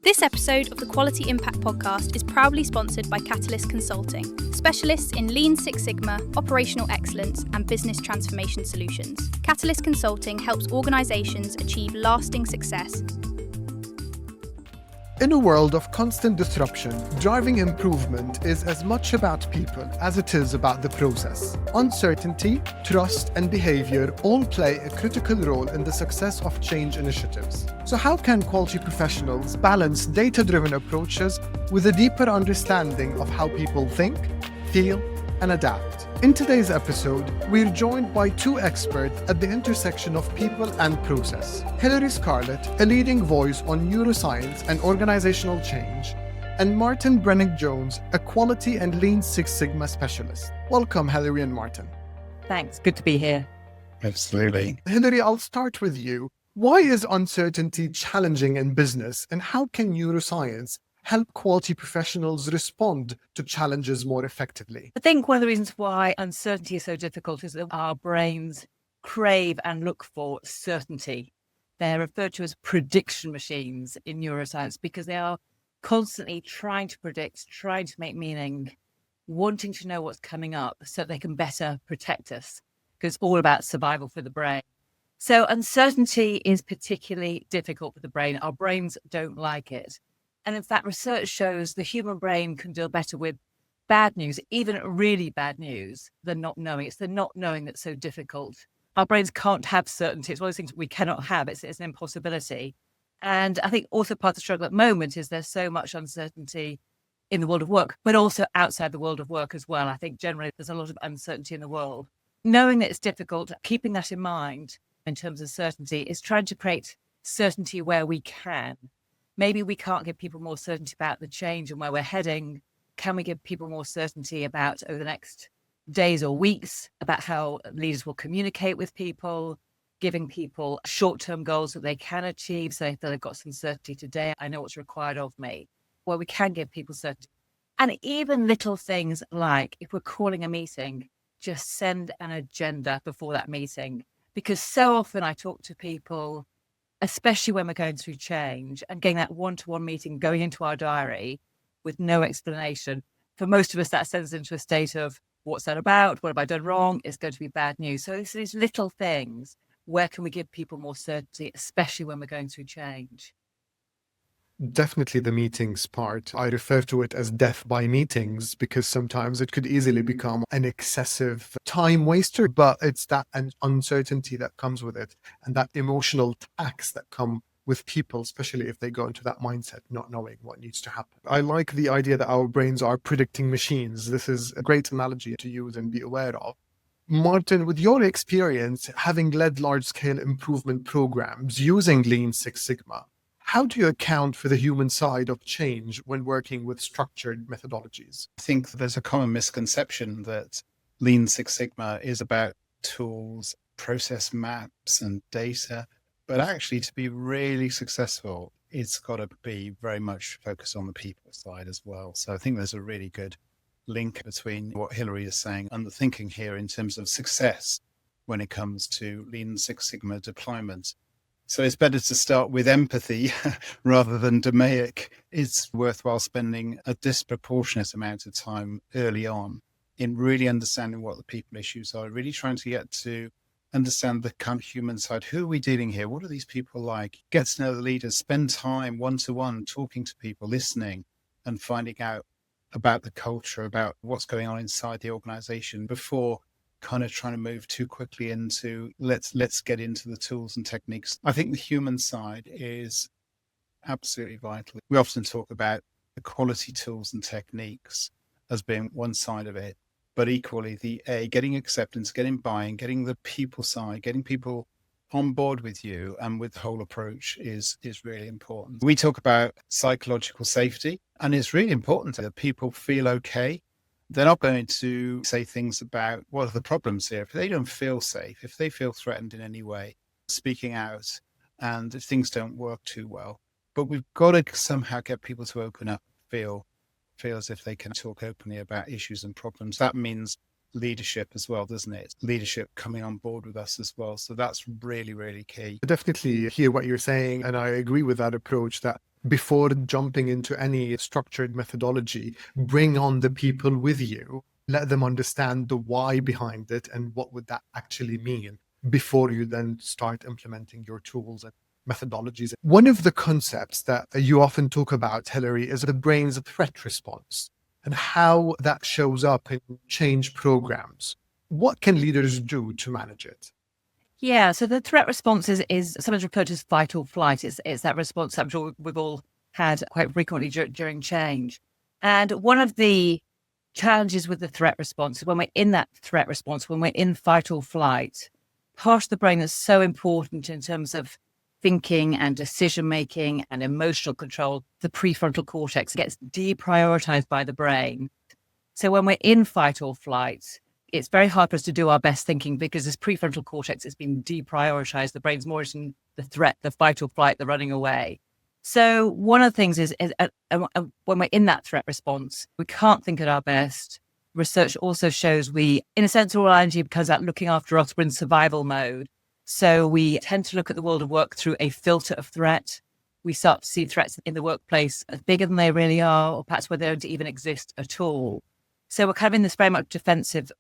This episode of the Quality Impact Podcast is proudly sponsored by Catalyst Consulting, specialists in Lean Six Sigma, operational excellence, and business transformation solutions. Catalyst Consulting helps organizations achieve lasting success. In a world of constant disruption, driving improvement is as much about people as it is about the process. Uncertainty, trust, and behavior all play a critical role in the success of change initiatives. So how can quality professionals balance data-driven approaches with a deeper understanding of how people think, feel, and adapt? In today's episode, we're joined by two experts at the intersection of people and process. Hilary Scarlett, a leading voice on neuroscience and organizational change, and Martin Brenig-Jones, a quality and Lean Six Sigma specialist. Welcome, Hilary and Martin. Thanks. Good to be here. Absolutely. Hilary, I'll start with you. Why is uncertainty challenging in business, and how can neuroscience help quality professionals respond to challenges more effectively? I think one of the reasons why uncertainty is so difficult is that our brains crave and look for certainty. They're referred to as prediction machines in neuroscience because they are constantly trying to predict, trying to make meaning, wanting to know what's coming up so they can better protect us, because it's all about survival for the brain. So uncertainty is particularly difficult for the brain. Our brains don't like it. And in fact, research shows the human brain can deal better with bad news, even really bad news, than not knowing. It's the not knowing that's so difficult. Our brains can't have certainty. It's one of those things we cannot have. It's an impossibility. And I think also part of the struggle at the moment is there's so much uncertainty in the world of work, but also outside the world of work as well. I think generally there's a lot of uncertainty in the world. Knowing that it's difficult, keeping that in mind in terms of certainty is trying to create certainty where we can. Maybe we can't give people more certainty about the change and where we're heading. Can we give people more certainty about over the next days or weeks about how leaders will communicate with people, giving people short-term goals that they can achieve so if they've got some certainty today, I know what's required of me, where we can give people certainty. And even little things like if we're calling a meeting, just send an agenda before that meeting. Because so often I talk to people, especially when we're going through change and getting that one-to-one meeting going into our diary with no explanation. For most of us, that sends us into a state of, what's that about? What have I done wrong? It's going to be bad news. So it's these little things. Where can we give people more certainty, especially when we're going through change? Definitely the meetings part. I refer to it as death by meetings because sometimes it could easily become an excessive time waster, but it's that uncertainty that comes with it and that emotional tax that come with people, especially if they go into that mindset, not knowing what needs to happen. I like the idea that our brains are predicting machines. This is a great analogy to use and be aware of. Martin, with your experience having led large-scale improvement programs using Lean Six Sigma, how do you account for the human side of change when working with structured methodologies? I think there's a common misconception that Lean Six Sigma is about tools, process maps, and data. But actually, to be really successful, it's got to be very much focused on the people side as well. So I think there's a really good link between what Hilary is saying and the thinking here in terms of success when it comes to Lean Six Sigma deployment. So it's better to start with empathy rather than DMAIC. It's worthwhile spending a disproportionate amount of time early on in really understanding what the people issues are, really trying to get to understand the kind of human side. Who are we dealing here? What are these people like? Get to know the leaders, spend time one-to-one talking to people, listening and finding out about the culture, about what's going on inside the organization before kind of trying to move too quickly into let's get into the tools and techniques. I think the human side is absolutely vital. We often talk about the quality tools and techniques as being one side of it, but equally getting acceptance, getting buy-in, getting the people side, getting people on board with you and with the whole approach is really important. We talk about psychological safety, and it's really important that people feel okay. They're not going to say things about what are the problems here. If they don't feel safe, if they feel threatened in any way, speaking out, and if things don't work too well. But we've got to somehow get people to open up, feel as if they can talk openly about issues and problems. That means leadership as well, doesn't it? Leadership coming on board with us as well. So that's really, really key. I definitely hear what you're saying, and I agree with that approach that before jumping into any structured methodology, bring on the people with you, let them understand the why behind it and what would that actually mean before you then start implementing your tools and methodologies. One of the concepts that you often talk about, Hilary, is the brain's threat response and how that shows up in change programs. What can leaders do to manage it? Yeah, so the threat response is sometimes referred to as fight or flight. It's that response I'm sure we've all had quite frequently during change. And one of the challenges with the threat response is when we're in that threat response, when we're in fight or flight, part of the brain that's so important in terms of thinking and decision making and emotional control, the prefrontal cortex gets deprioritized by the brain. So when we're in fight or flight, it's very hard for us to do our best thinking because this prefrontal cortex has been deprioritized. The brain's more in the threat, the fight or flight, the running away. So one of the things is when we're in that threat response, we can't think at our best. Research also shows we, in a sense, all our energy becomes out looking after us. We're in survival mode. So we tend to look at the world of work through a filter of threat. We start to see threats in the workplace as bigger than they really are, or perhaps where they don't even exist at all. So we're kind of in this very much defensive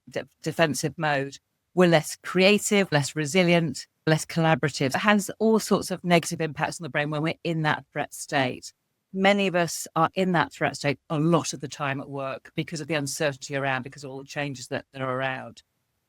mode. We're less creative, less resilient, less collaborative. It has all sorts of negative impacts on the brain when we're in that threat state. Many of us are in that threat state a lot of the time at work because of the uncertainty around, because of all the changes that are around.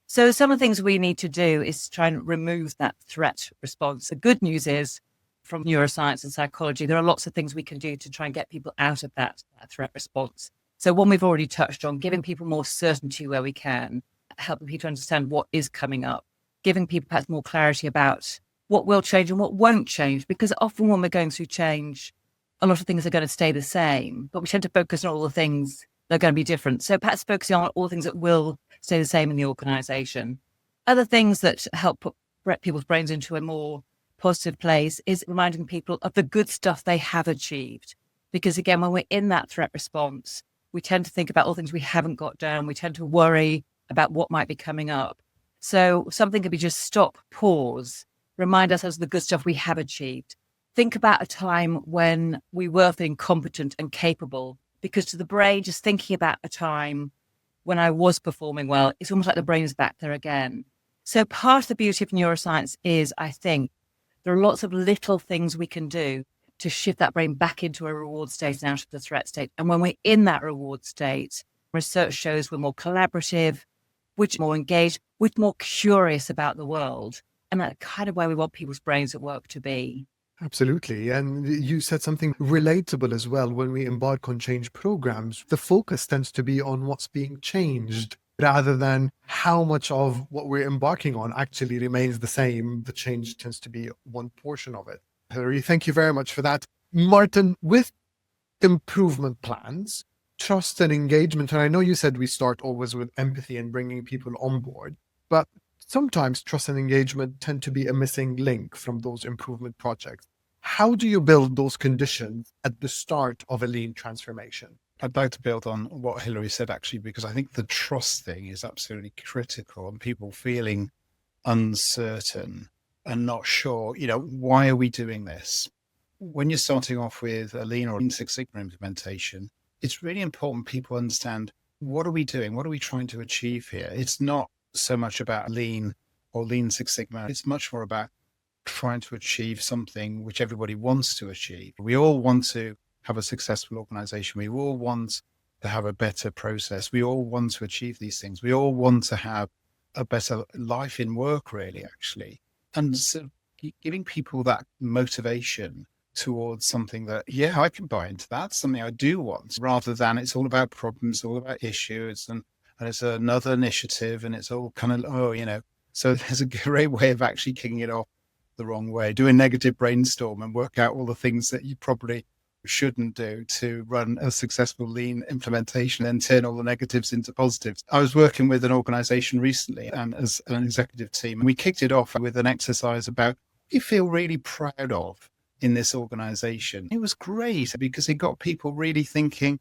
So some of the things we need to do is try and remove that threat response. The good news is, from neuroscience and psychology, there are lots of things we can do to try and get people out of that threat response. So one we've already touched on, giving people more certainty where we can, helping people understand what is coming up, giving people perhaps more clarity about what will change and what won't change, because often when we're going through change, a lot of things are going to stay the same, but we tend to focus on all the things that are going to be different. So perhaps focusing on all the things that will stay the same in the organization. Other things that help put people's brains into a more positive place is reminding people of the good stuff they have achieved. Because again, when we're in that threat response, we tend to think about all things we haven't got done. We tend to worry about what might be coming up. So something could be just stop, pause, remind ourselves of the good stuff we have achieved. Think about a time when we were feeling competent and capable, because to the brain, just thinking about a time when I was performing well, it's almost like the brain is back there again. So part of the beauty of neuroscience is, I think, there are lots of little things we can do to shift that brain back into a reward state and out of the threat state. And when we're in that reward state, research shows we're more collaborative, we're more engaged, we're more curious about the world. And that's kind of where we want people's brains at work to be. Absolutely. And you said something relatable as well. When we embark on change programs, the focus tends to be on what's being changed rather than how much of what we're embarking on actually remains the same. The change tends to be one portion of it. Hilary, thank you very much for that. Martin, with improvement plans, trust and engagement, and I know you said we start always with empathy and bringing people on board, but sometimes trust and engagement tend to be a missing link from those improvement projects. How do you build those conditions at the start of a lean transformation? I'd like to build on what Hilary said, actually, because I think the trust thing is absolutely critical, and people feeling uncertain and not sure, why are we doing this? When you're starting off with a Lean or Lean Six Sigma implementation, it's really important people understand, what are we doing? What are we trying to achieve here? It's not so much about Lean or Lean Six Sigma. It's much more about trying to achieve something which everybody wants to achieve. We all want to have a successful organization. We all want to have a better process. We all want to achieve these things. We all want to have a better life in work, really, actually. And so giving people that motivation towards something that, yeah, I can buy into that, something I do want, rather than it's all about problems, all about issues, and it's another initiative, and it's all kind of, So there's a great way of actually kicking it off the wrong way. Do a negative brainstorm and work out all the things that you probably shouldn't do to run a successful lean implementation and turn all the negatives into positives. I was working with an organization recently and as an executive team, and we kicked it off with an exercise about what you feel really proud of in this organization. It was great because it got people really thinking,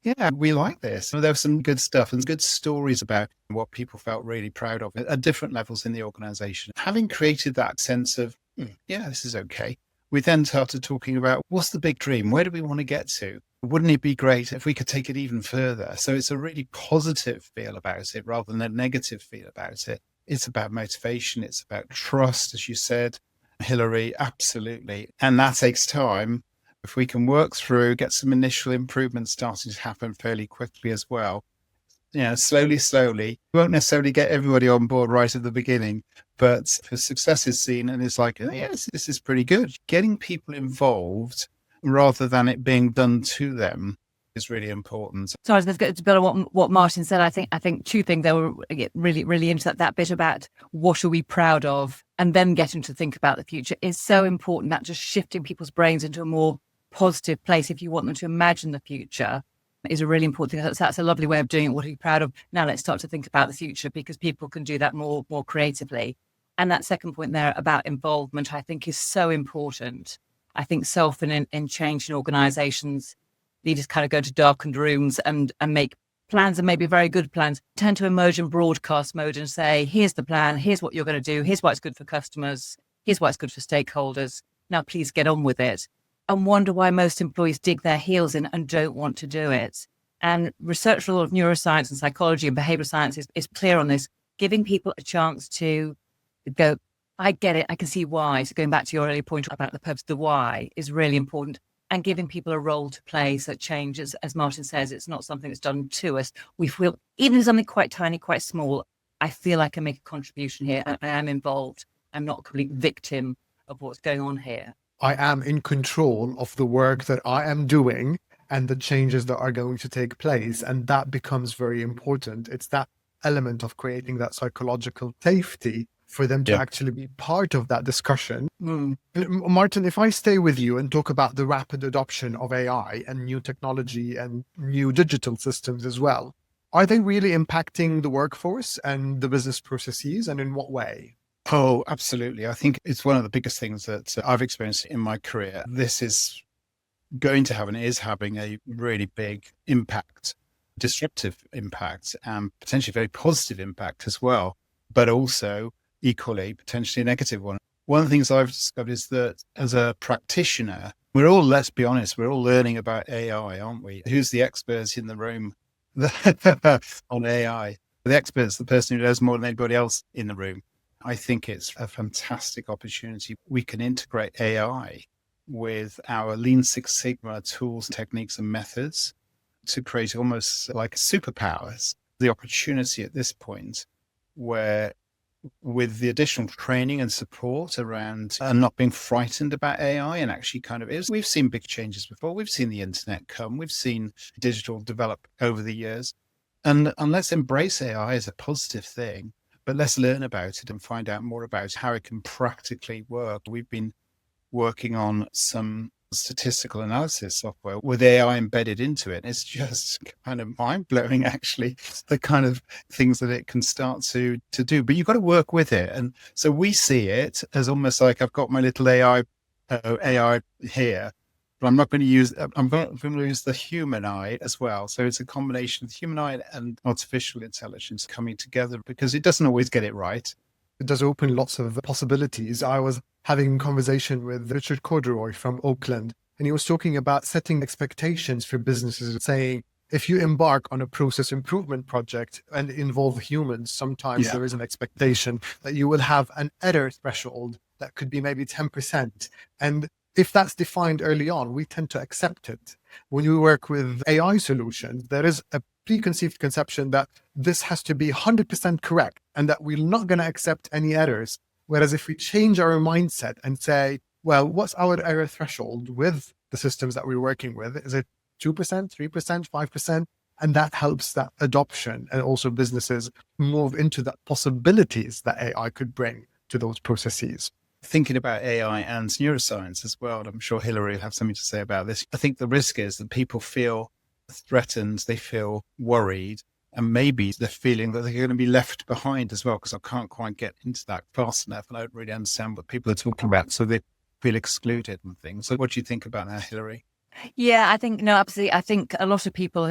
yeah, we like this. So there was some good stuff and good stories about what people felt really proud of at different levels in the organization. Having created that sense of, yeah, this is okay, we then started talking about what's the big dream? Where do we want to get to? Wouldn't it be great if we could take it even further? So it's a really positive feel about it rather than a negative feel about it. It's about motivation. It's about trust, as you said, Hilary, absolutely. And that takes time. If we can work through, get some initial improvements starting to happen fairly quickly as well. Slowly. We won't necessarily get everybody on board right at the beginning, but if success is seen and it's like, oh, yes, this is pretty good. Getting people involved rather than it being done to them is really important. So I was going to build on what Martin said. I think two things. They were really into that bit about what are we proud of, and then getting to think about the future is so important. That just shifting people's brains into a more positive place, if you want them to imagine the future, is a really important thing. That's a lovely way of doing it. What are you proud of? Now let's start to think about the future, because people can do that more creatively. And that second point there about involvement, I think, is so important. I think so often in change in organisations, leaders kind of go to darkened rooms and make plans, and maybe very good plans, tend to emerge in broadcast mode and say, here's the plan, here's what you're going to do, here's why it's good for customers, here's why it's good for stakeholders. Now please get on with it. And wonder why most employees dig their heels in and don't want to do it. And research for all of neuroscience and psychology and behavioral science is clear on this, giving people a chance to go, I get it, I can see why. So going back to your earlier point about the purpose, the why is really important, and giving people a role to play. So change, as Martin says, it's not something that's done to us. We feel, even something quite tiny, quite small, I feel I can make a contribution here. I am involved. I'm not a complete victim of what's going on here. I am in control of the work that I am doing and the changes that are going to take place. And that becomes very important. It's that element of creating that psychological safety for them to actually be part of that discussion. Martin, if I stay with you and talk about the rapid adoption of AI and new technology and new digital systems as well, are they really impacting the workforce and the business processes, and in what way? Oh, absolutely. I think it's one of the biggest things that I've experienced in my career. This is going to have and is having a really big impact, disruptive impact, and potentially very positive impact as well, but also equally potentially a negative one. One of the things I've discovered is that as a practitioner, let's be honest, we're all learning about AI, aren't we? Who's the expert in the room on AI? The expert's the person who knows more than anybody else in the room. I think it's a fantastic opportunity. We can integrate AI with our Lean Six Sigma tools, techniques, and methods to create almost like superpowers. The opportunity at this point where, with the additional training and support around not being frightened about AI, and actually we've seen big changes before. We've seen the internet come. We've seen digital develop over the years. And let's embrace AI as a positive thing, but let's learn about it and find out more about how it can practically work. We've been working on some statistical analysis software with AI embedded into it. It's just kind of mind-blowing, actually, the kind of things that it can start to do. But you've got to work with it. And so we see it as almost like I've got my little AI here, but I'm going to use the human eye as well. So it's a combination of human eye and artificial intelligence coming together, because it doesn't always get it right. It does open lots of possibilities. I was having a conversation with Richard Corduroy from Oakland, and he was talking about setting expectations for businesses, saying, if you embark on a process improvement project and involve humans, sometimes there is an expectation that you will have an error threshold that could be maybe 10%. And if that's defined early on, we tend to accept it. When we work with AI solutions, there is a preconceived conception that this has to be 100% correct and that we're not going to accept any errors. Whereas if we change our mindset and say, well, what's our error threshold with the systems that we're working with? Is it 2%, 3%, 5%? And that helps that adoption, and also businesses move into the possibilities that AI could bring to those processes. Thinking about AI and neuroscience as well, and I'm sure Hilary will have something to say about this. I think the risk is that people feel threatened, they feel worried, and maybe they're feeling that they're going to be left behind as well, because I can't quite get into that fast enough and I don't really understand what people are talking about. So they feel excluded and things. So what do you think about that, Hilary? Yeah, I think, no, absolutely. I think a lot of people,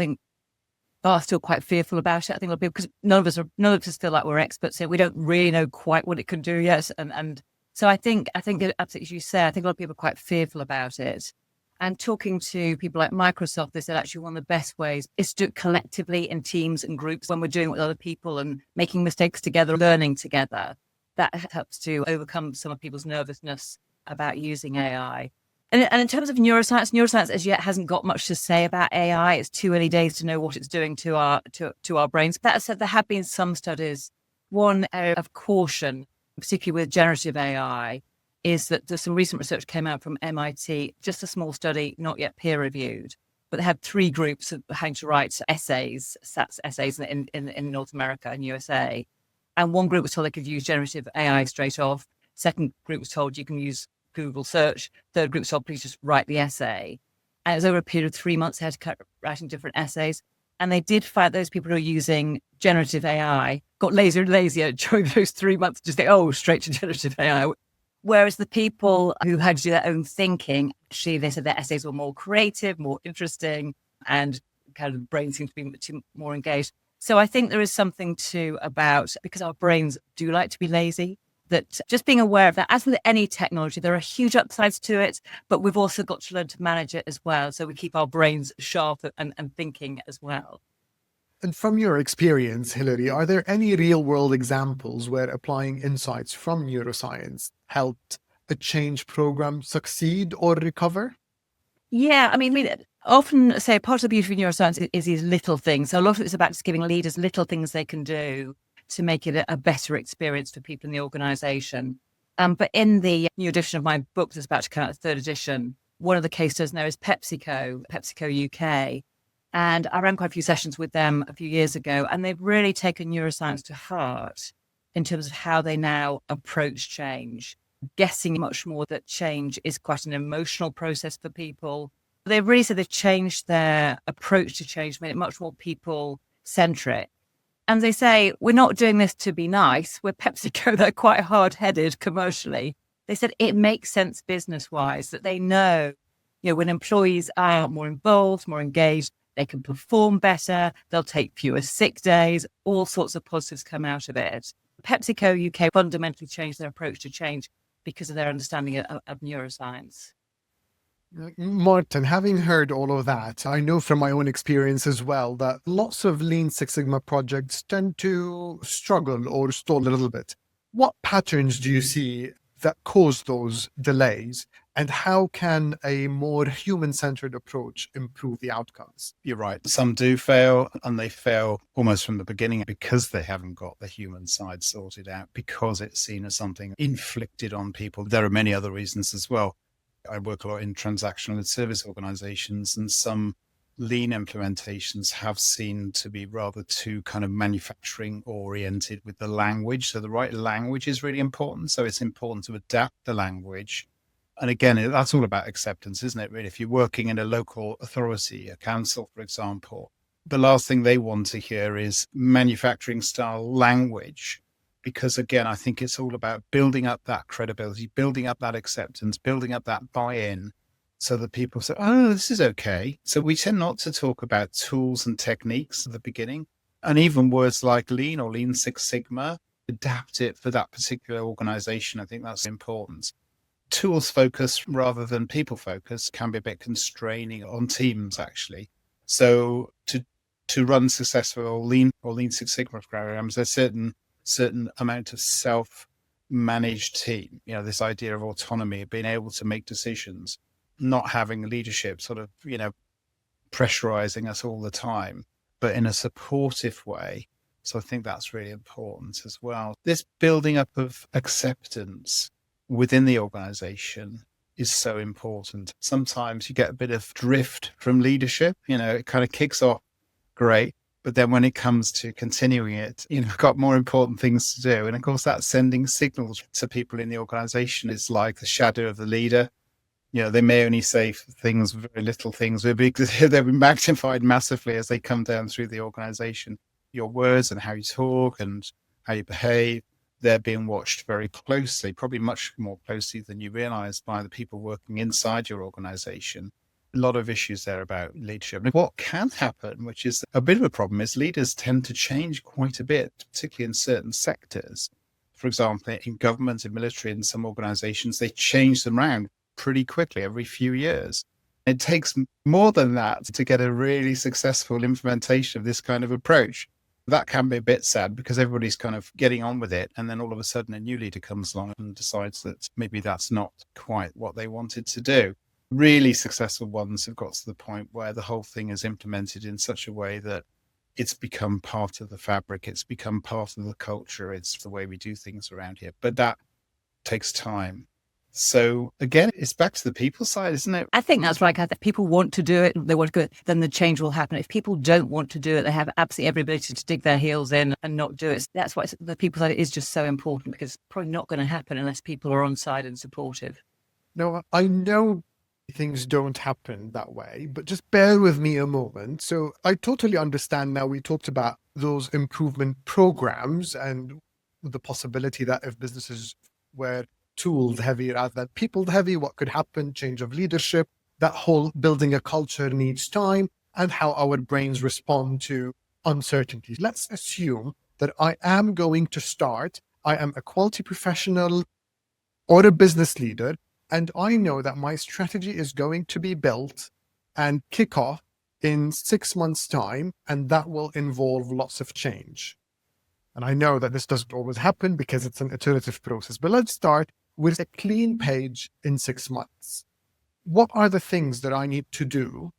are still quite fearful about it. I think a lot of people, because none of us feel like we're experts here. We don't really know quite what it can do yet. And So I think absolutely, as you say, I think a lot of people are quite fearful about it. And talking to people like Microsoft, they said actually one of the best ways is to do it collectively in teams and groups when we're doing it with other people and making mistakes together, learning together. That helps to overcome some of people's nervousness about using AI. And in terms of neuroscience as yet hasn't got much to say about AI. It's too early days to know what it's doing to our brains. That said, there have been some studies. One area of caution, particularly with generative AI, is that there's some recent research came out from MIT, just a small study, not yet peer reviewed, but they had 3 groups of having to write essays, SATs essays in North America and USA. And one group was told they could use generative AI straight off. Second group was told you can use Google search. Third group was told, please just write the essay. And it was over a period of 3 months, they had to keep writing different essays. And they did find those people who are using generative AI got lazier and lazier during those 3 months, just think, oh, straight to generative AI. Whereas the people who had to do their own thinking, actually, they said their essays were more creative, more interesting, and kind of the brain seemed to be much more engaged. So I think there is something too about, because our brains do like to be lazy, that just being aware of that. As with any technology, there are huge upsides to it, but we've also got to learn to manage it as well. So we keep our brains sharp and thinking as well. And from your experience, Hilary, are there any real-world examples where applying insights from neuroscience helped a change program succeed or recover? Yeah, I mean, often say part of the beauty of neuroscience is these little things. So a lot of it's about just giving leaders little things they can do to make it a better experience for people in the organisation. But in the new edition of my book that's about to come out, the 3rd edition, one of the case studies now is PepsiCo UK. And I ran quite a few sessions with them a few years ago, and they've really taken neuroscience to heart in terms of how they now approach change, guessing much more that change is quite an emotional process for people. They've really said they've changed their approach to change, made it much more people-centric. And they say, we're not doing this to be nice. We're PepsiCo, they're quite hard-headed commercially. They said it makes sense business-wise, that they know, when employees are more involved, more engaged, they can perform better, they'll take fewer sick days, all sorts of positives come out of it. PepsiCo UK fundamentally changed their approach to change because of their understanding of neuroscience. Martin, having heard all of that, I know from my own experience as well that lots of Lean Six Sigma projects tend to struggle or stall a little bit. What patterns do you see that cause those delays? And how can a more human-centered approach improve the outcomes? You're right. Some do fail, and they fail almost from the beginning because they haven't got the human side sorted out, because it's seen as something inflicted on people. There are many other reasons as well. I work a lot in transactional and service organizations, and some lean implementations have seen to be rather too kind of manufacturing oriented with the language. So the right language is really important. So it's important to adapt the language. And again, that's all about acceptance, isn't it, really? If you're working in a local authority, a council, for example, the last thing they want to hear is manufacturing style language. Because again, I think it's all about building up that credibility, building up that acceptance, building up that buy-in so that people say, oh, this is okay. So we tend not to talk about tools and techniques at the beginning. And even words like lean or Lean Six Sigma, adapt it for that particular organization. I think that's important. Tools focus rather than people focus can be a bit constraining on teams, actually. So to run successful Lean or Lean Six Sigma programs, there's certain amount of self-managed team, this idea of autonomy, of being able to make decisions, not having leadership sort of, pressurizing us all the time, but in a supportive way. So I think that's really important as well. This building up of acceptance within the organization is so important. Sometimes you get a bit of drift from leadership, it kind of kicks off great. But then when it comes to continuing it, we've got more important things to do. And of course, that's sending signals to people in the organization. It's like the shadow of the leader. They may only say things, very little things, they'll be magnified massively as they come down through the organization. Your words and how you talk and how you behave, they're being watched very closely, probably much more closely than you realize by the people working inside your organization. A lot of issues there about leadership. And what can happen, which is a bit of a problem, is leaders tend to change quite a bit, particularly in certain sectors. For example, in government, in military, in some organizations, they change them around pretty quickly every few years. It takes more than that to get a really successful implementation of this kind of approach. That can be a bit sad because everybody's kind of getting on with it. And then all of a sudden a new leader comes along and decides that maybe that's not quite what they wanted to do. Really successful ones have got to the point where the whole thing is implemented in such a way that it's become part of the fabric. It's become part of the culture. It's the way we do things around here. But that takes time. So again, it's back to the people side, isn't it? I think that's right. If people want to do it, they want to go, then the change will happen. If people don't want to do it, they have absolutely every ability to dig their heels in and not do it. That's why the people side is just so important, because it's probably not going to happen unless people are on side and supportive. No, I know things don't happen that way, but just bear with me a moment. So I totally understand now. We talked about those improvement programs and the possibility that if businesses were tools heavy rather than people heavy, what could happen, change of leadership, that whole building a culture needs time, and how our brains respond to uncertainties. Let's assume that I am going to start, I am a quality professional or a business leader, and I know that my strategy is going to be built and kick off in 6 months' time, and that will involve lots of change. And I know that this doesn't always happen because it's an iterative process, but let's start with a clean page in 6 months. What are the things that I need to do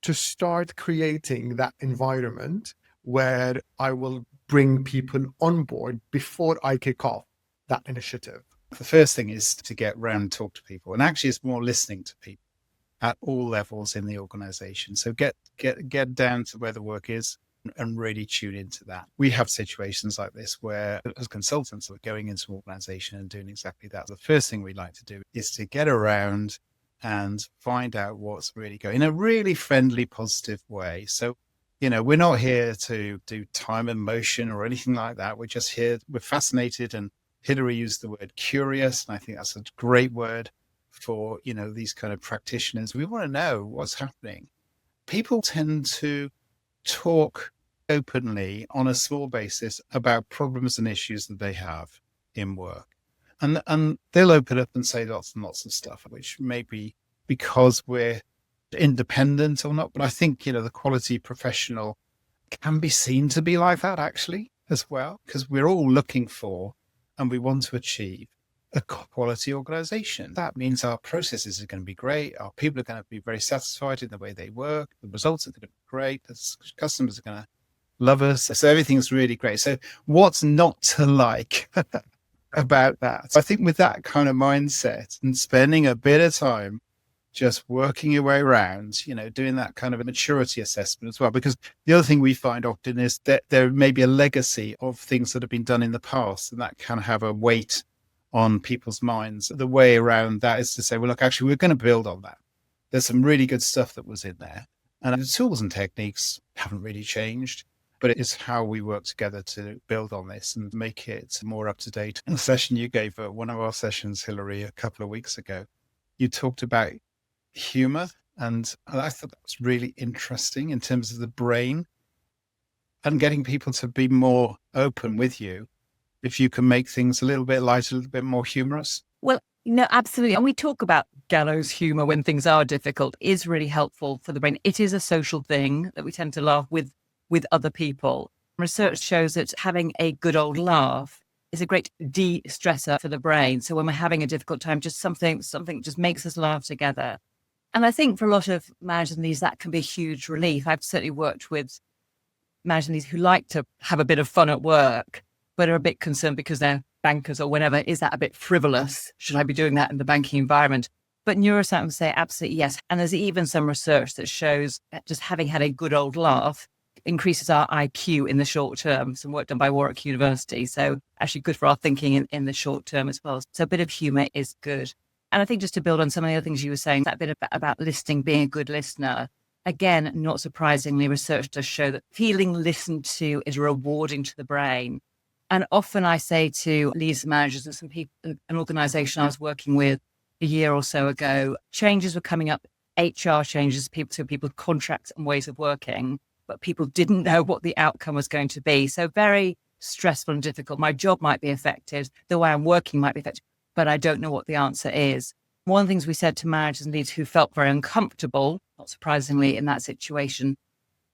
to start creating that environment where I will bring people on board before I kick off that initiative? The first thing is to get around and talk to people. And actually, it's more listening to people at all levels in the organization. So get down to where the work is and really tune into that. We have situations like this where, as consultants, we're going into an organization and doing exactly that. The first thing we like to do is to get around and find out what's really going in a really friendly, positive way. So, we're not here to do time and motion or anything like that. We're just here, we're fascinated. And Hilary used the word curious, and I think that's a great word for, these kind of practitioners. We want to know what's happening. People tend to talk openly on a small basis about problems and issues that they have in work. And they'll open up and say lots and lots of stuff, which may be because we're independent or not. But I think, the quality professional can be seen to be like that actually as well, because we're all looking for and we want to achieve a quality organization. That means our processes are going to be great. Our people are going to be very satisfied in the way they work. The results are going to be great. The customers are going to love us. So everything's really great. So what's not to like about that? I think with that kind of mindset and spending a bit of time just working your way around, doing that kind of a maturity assessment as well. Because the other thing we find often is that there may be a legacy of things that have been done in the past, and that can have a weight on people's minds. The way around that is to say, well, look, actually, we're going to build on that. There's some really good stuff that was in there. And the tools and techniques haven't really changed, but it is how we work together to build on this and make it more up to date. In the session you gave at one of our sessions, Hilary, a couple of weeks ago, you talked about humor. And I thought that was really interesting in terms of the brain and getting people to be more open with you. If you can make things a little bit lighter, a little bit more humorous. Well, absolutely. And we talk about gallows humor when things are difficult is really helpful for the brain. It is a social thing that we tend to laugh with other people. Research shows that having a good old laugh is a great de-stressor for the brain. So when we're having a difficult time, just something just makes us laugh together. And I think for a lot of managers and leaders, that can be a huge relief. I've certainly worked with managers and leaders who like to have a bit of fun at work, but are a bit concerned because they're bankers or whatever. Is that a bit frivolous? Should I be doing that in the banking environment? But neuroscience would say absolutely yes. And there's even some research that shows that just having had a good old laugh increases our IQ in the short term. Some work done by Warwick University. So actually good for our thinking in the short term as well. So a bit of humour is good. And I think just to build on some of the other things you were saying, that bit about listening, being a good listener, again, not surprisingly, research does show that feeling listened to is rewarding to the brain. And often I say to leaders and managers and some people, an organization I was working with a year or so ago, changes were coming up, HR changes, people's contracts and ways of working, but people didn't know what the outcome was going to be. So very stressful and difficult. My job might be affected, the way I'm working might be affected, but I don't know what the answer is. One of the things we said to managers and leaders who felt very uncomfortable, not surprisingly, in that situation,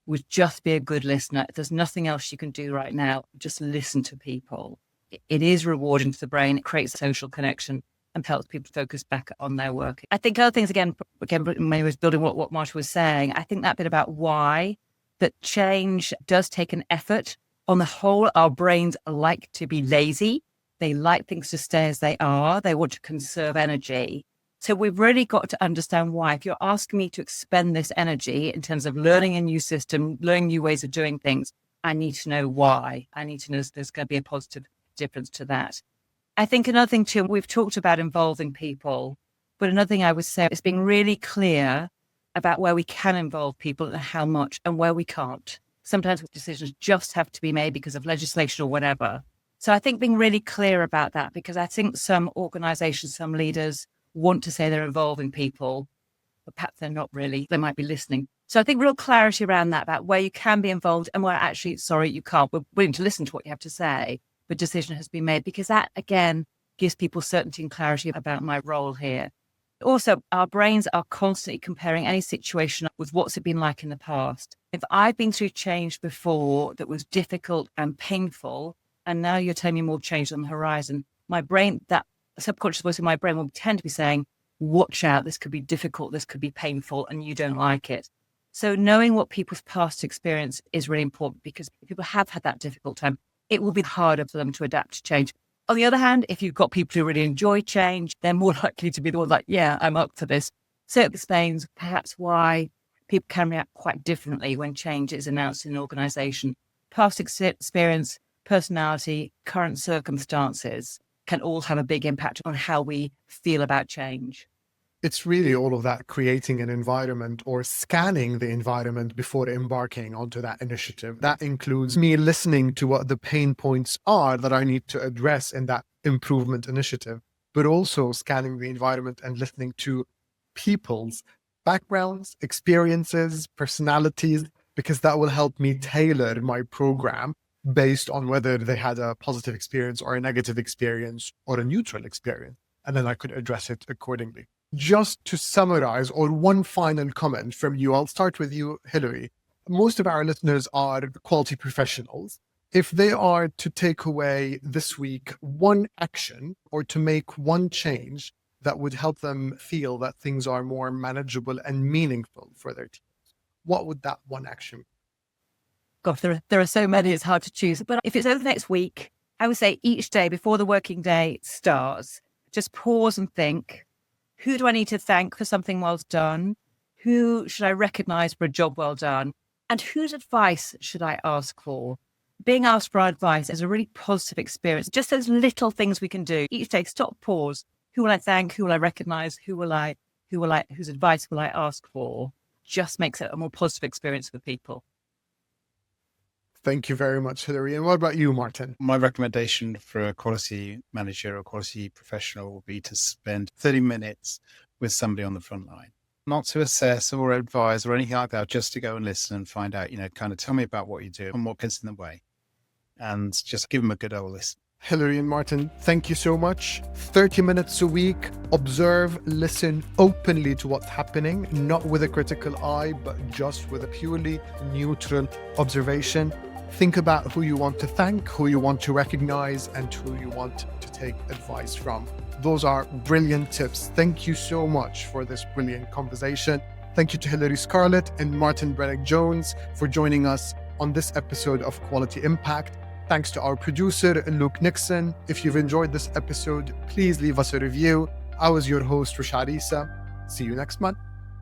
was just be a good listener. If there's nothing else you can do right now, just listen to people. It is rewarding to the brain. It creates social connection and helps people focus back on their work. I think other things, again, when I was building what Martin was saying, I think that bit about why, that change does take an effort. On the whole, our brains like to be lazy. They like things to stay as they are. They want to conserve energy. So we've really got to understand why. If you're asking me to expend this energy in terms of learning a new system, learning new ways of doing things, I need to know why. I need to know if there's going to be a positive difference to that. I think another thing too, we've talked about involving people, but another thing I would say is being really clear about where we can involve people and how much and where we can't. Sometimes decisions just have to be made because of legislation or whatever. So I think being really clear about that, because I think some organizations, some leaders want to say they're involving people, but perhaps they're not really. They might be listening. So I think real clarity around that, about where you can be involved and where actually, sorry, you can't. We're willing to listen to what you have to say, but decision has been made, because that, again, gives people certainty and clarity about my role here. Also, our brains are constantly comparing any situation with what's it been like in the past. If I've been through change before that was difficult and painful, and now you're telling me more change on the horizon, my brain, that subconscious voice in my brain will tend to be saying, watch out, this could be difficult, this could be painful, and you don't like it. So knowing what people's past experience is really important, because if people have had that difficult time, it will be harder for them to adapt to change. On the other hand, if you've got people who really enjoy change, they're more likely to be the ones like, yeah, I'm up for this. So it explains perhaps why people can react quite differently when change is announced in an organization. Past experience, personality, current circumstances can all have a big impact on how we feel about change. It's really all of that, creating an environment or scanning the environment before embarking onto that initiative. That includes me listening to what the pain points are that I need to address in that improvement initiative, but also scanning the environment and listening to people's backgrounds, experiences, personalities, because that will help me tailor my program based on whether they had a positive experience or a negative experience or a neutral experience. And then I could address it accordingly. Just to summarize, or one final comment from you, I'll start with you, Hilary. Most of our listeners are quality professionals. If they are to take away this week one action or to make one change that would help them feel that things are more manageable and meaningful for their teams, what would that one action be? Gosh, there are so many, it's hard to choose. But if it's over the next week, I would say each day before the working day starts, just pause and think, who do I need to thank for something well done? Who should I recognize for a job well done? And whose advice should I ask for? Being asked for advice is a really positive experience. Just those little things we can do each day. Stop, pause. Who will I thank? Who will I recognize? Whose advice will I ask for? Just makes it a more positive experience for people. Thank you very much, Hilary. And what about you, Martin? My recommendation for a quality manager or quality professional will be to spend 30 minutes with somebody on the front line. Not to assess or advise or anything like that, just to go and listen and find out, kind of tell me about what you do and what gets in the way. And just give them a good old listen. Hilary and Martin, thank you so much. 30 minutes a week, observe, listen openly to what's happening, not with a critical eye, but just with a purely neutral observation. Think about who you want to thank, who you want to recognize, and who you want to take advice from. Those are brilliant tips. Thank you so much for this brilliant conversation. Thank you to Hilary, Scarlett, and Martin Brenig-Jones for joining us on this episode of Quality Impact. Thanks to our producer, Luke Nixon. If you've enjoyed this episode, please leave us a review. I was your host, Rashad Issa. See you next month.